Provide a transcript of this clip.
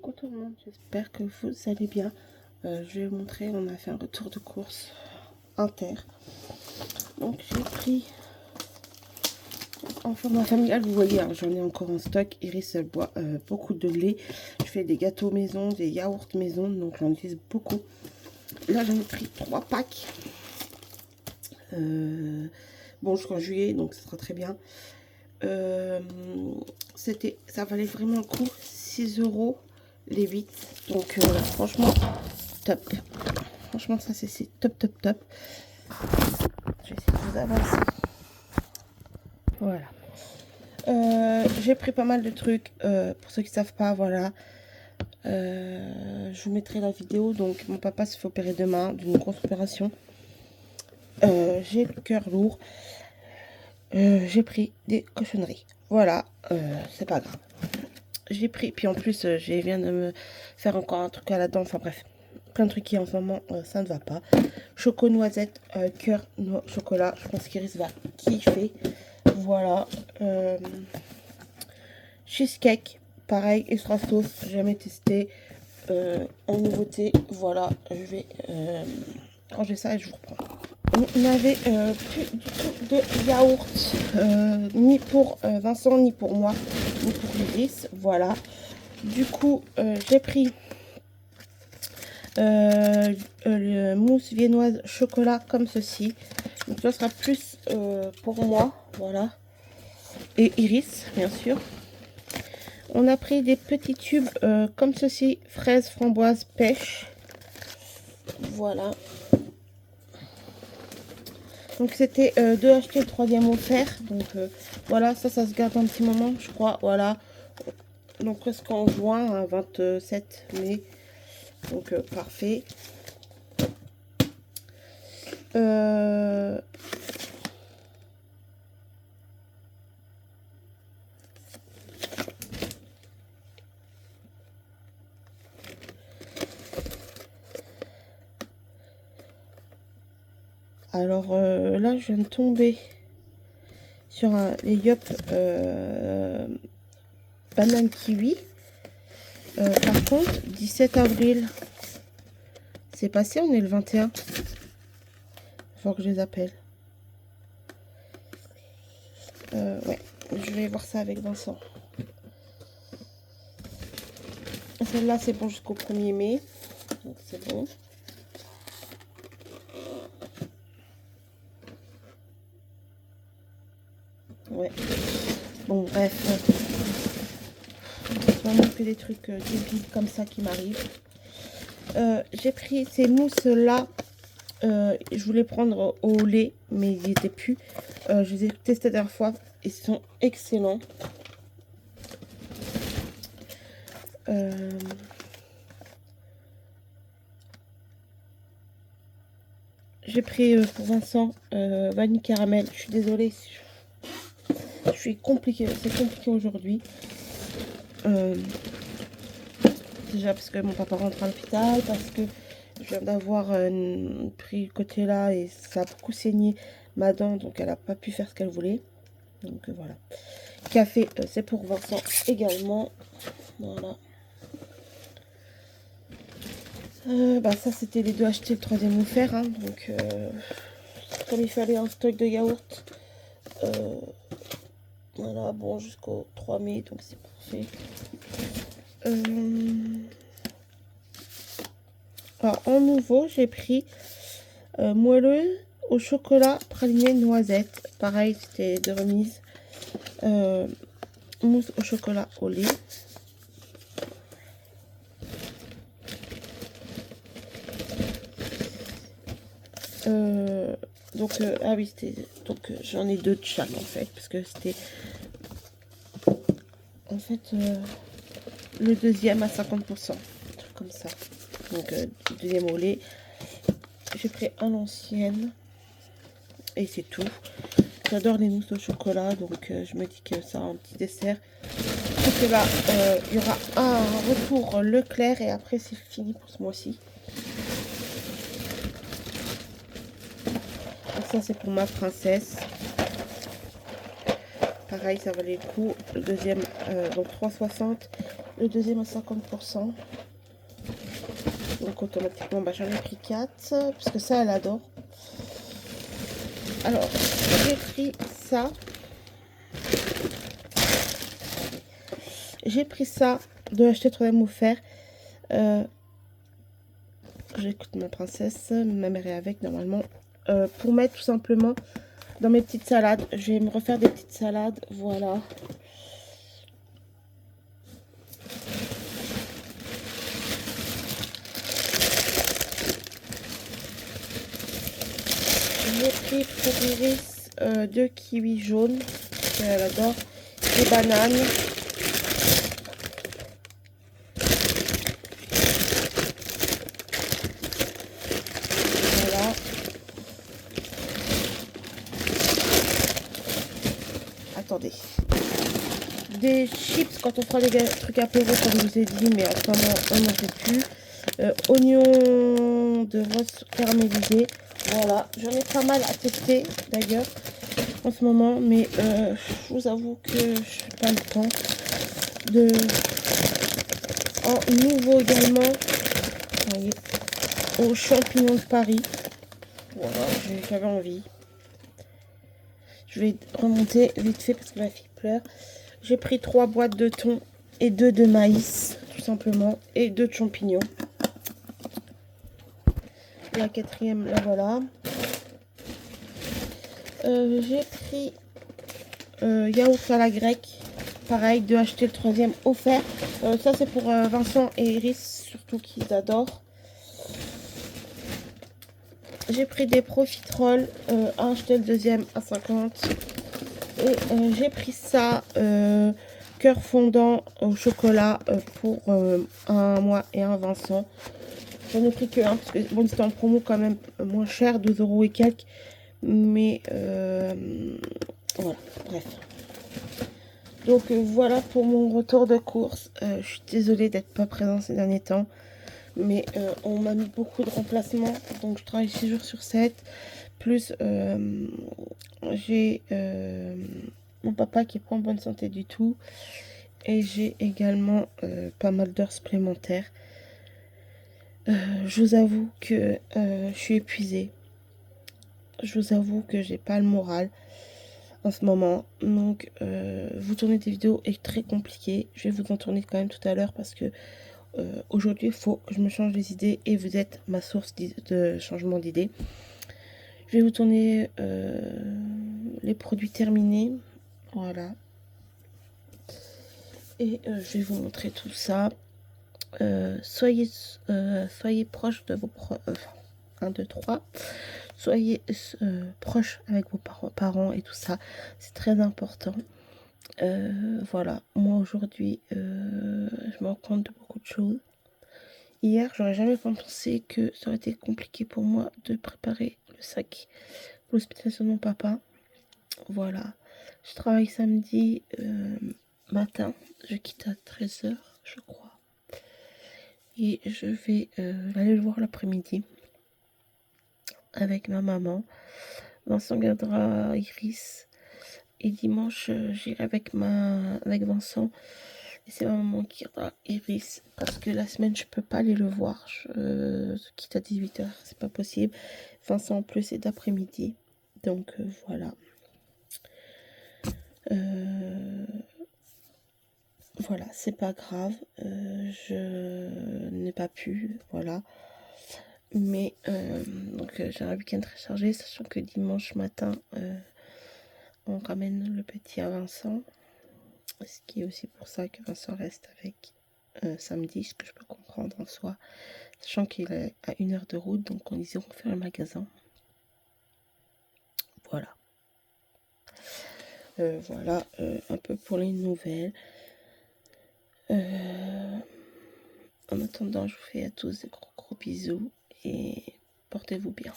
Coucou tout le monde, j'espère que vous allez bien. Je vais vous montrer, on a fait un retour de course inter. Donc j'ai pris en format familial, vous voyez, hein, j'en ai encore en stock. Iris elle boit beaucoup de lait. Je fais des gâteaux maison, des yaourts maison, donc j'en utilise beaucoup. Là j'en ai pris 3 packs. Bon, jusqu'en juillet, donc ce sera très bien. Ça valait vraiment le coup, 6 € les 8. Donc franchement top, franchement ça c'est top top top. Je vais essayer de vous avancer. Voilà, j'ai pris pas mal de trucs pour ceux qui savent pas. Voilà, je vous mettrai la vidéo. Donc mon papa se fait opérer demain d'une grosse opération. J'ai le cœur lourd. J'ai pris des cochonneries. Voilà, c'est pas grave. J'ai pris, puis en plus, je viens de me faire encore un truc à la dent. Enfin bref, plein de trucs qui en ce moment, ça ne va pas. Choco noisette, cœur chocolat. Je pense qu'Iris va kiffer. Voilà. Cheesecake, pareil, extra sauce, jamais testé. En nouveauté, voilà. Je vais ranger ça et je vous reprends. On n'avait plus du tout de yaourt, ni pour Vincent, ni pour moi, ni pour Iris. Voilà. Du coup, j'ai pris le mousse viennoise chocolat comme ceci. Donc, ça sera plus pour moi. Voilà. Et Iris, bien sûr. On a pris des petits tubes comme ceci, fraise, framboise, pêche. Voilà. Donc c'était 2 achetés, le 3e offert. Donc voilà, ça se garde un petit moment, je crois. Voilà. Donc presque en juin, hein, 27 mai. Donc parfait. Alors là, je viens de tomber sur les Yop banane kiwi. Par contre, 17 avril, c'est passé, on est le 21. Il faut que je les appelle. Ouais, je vais voir ça avec Vincent. Celle-là, c'est bon jusqu'au 1er mai. Donc, c'est bon. Ouais. Bon, bref. C'est vraiment que des trucs débiles comme ça qui m'arrivent. J'ai pris ces mousses-là. Je voulais prendre au lait, mais ils n'y étaient plus. Je les ai testés la dernière fois. Ils sont excellents. J'ai pris pour Vincent vanille caramel. Je suis désolée. Je suis compliquée. C'est compliqué aujourd'hui. Déjà parce que mon papa rentre à l'hôpital, parce que je viens d'avoir pris le côté là et ça a beaucoup saigné ma dent, donc elle n'a pas pu faire ce qu'elle voulait. Donc voilà. Café, c'est pour Vincent également. Voilà. Bah ça c'était les 2 achetés, le 3e offert. Hein, donc comme il fallait un stock de yaourt. Voilà, bon jusqu'au 3 mai, donc c'est parfait. Alors, en nouveau, j'ai pris moelleux au chocolat praliné noisette. Pareil, c'était de remise. Mousse au chocolat au lait. Ah oui, c'était. Donc, j'en ai 2 de chaque en fait. Parce que c'était. En fait, le 2e à 50%. Un truc comme ça. Donc, 2e au lait. J'ai pris un l'ancienne. Et c'est tout. J'adore les mousses au chocolat. Donc, je me dis que ça a un petit dessert. Parce que là, il y aura un retour Leclerc. Et après, c'est fini pour ce mois-ci. Donc, ça, c'est pour ma princesse. Pareil, ça valait le coup. Le deuxième, donc 3,60. Le deuxième à 50%. Donc automatiquement, bah, j'en ai pris 4. Parce que ça, elle adore. Alors, j'ai pris ça. J'ai pris ça de l'acheter troisième offert. J'écoute ma princesse. Ma mère est avec normalement. Pour mettre tout simplement dans mes petites salades. Je vais me refaire des petites salades. Voilà. J'ai pris pour Iris 2 kiwis jaunes. Elle adore. Des bananes. Voilà. Attendez. Des chips quand on fera des trucs apéro, comme je vous ai dit, mais en ce moment on n'en fait plus. Oignons de rose caramélisés. Voilà, j'en ai pas mal à tester d'ailleurs en ce moment, mais je vous avoue que je n'ai pas le temps de. En nouveau également, voyez, aux champignons de Paris. Voilà, j'avais envie. Je vais remonter vite fait parce que ma fille pleure. J'ai pris 3 boîtes de thon et 2 de maïs, tout simplement, et 2 de champignons. La quatrième, la voilà. J'ai pris yaourt à la grecque. Pareil, de acheter le troisième offert. Ça, c'est pour Vincent et Iris, surtout qu'ils adorent. J'ai pris des profiteroles, acheté le deuxième à 50. Et j'ai pris ça, cœur fondant au chocolat pour un moi et un Vincent. J'en ai pris que un parce que bon, c'était en promo quand même moins cher, 2 € et quelques. Mais voilà, bref. Donc voilà pour mon retour de course. Je suis désolée d'être pas présente ces derniers temps. Mais on m'a mis beaucoup de remplacements. Donc je travaille 6 jours sur 7. Plus j'ai mon papa qui n'est pas en bonne santé du tout. Et j'ai également pas mal d'heures supplémentaires. Je vous avoue que je suis épuisée. Je vous avoue que j'ai pas le moral en ce moment. Donc vous tourner des vidéos est très compliqué. Je vais vous en tourner quand même tout à l'heure parce que aujourd'hui il faut que je me change les idées et vous êtes ma source de changement d'idées. Je vais vous tourner les produits terminés. Voilà. Et je vais vous montrer tout ça. Soyez proches de vos 1, 2, 3. Soyez proches avec vos parents et tout ça. C'est très important. Voilà. Moi aujourd'hui, je me rends compte de beaucoup de choses. Hier, j'aurais jamais pensé que ça aurait été compliqué pour moi de préparer le sac pour l'hospitalisation de mon papa. Voilà. Je travaille samedi matin. Je quitte à 13 h, je crois. Et je vais aller le voir l'après-midi avec ma maman. Vincent gardera Iris. Et dimanche, j'irai avec Vincent. Et c'est ma maman qui gardera Iris. Parce que la semaine, je peux pas aller le voir. Je quitte à 18 h. C'est pas possible. Vincent, en plus, c'est d'après-midi. Donc, voilà. Voilà, c'est pas grave. Je n'ai pas pu. Voilà. Mais donc j'ai un week-end très chargé, sachant que dimanche matin on ramène le petit à Vincent, ce qui est aussi pour ça que Vincent reste avec samedi, ce que je peux comprendre en soi, sachant qu'il est à 1 heure de route, donc on ira faire le magasin. Voilà. Voilà un peu pour les nouvelles. En attendant, je vous fais à tous des gros bisous et portez-vous bien.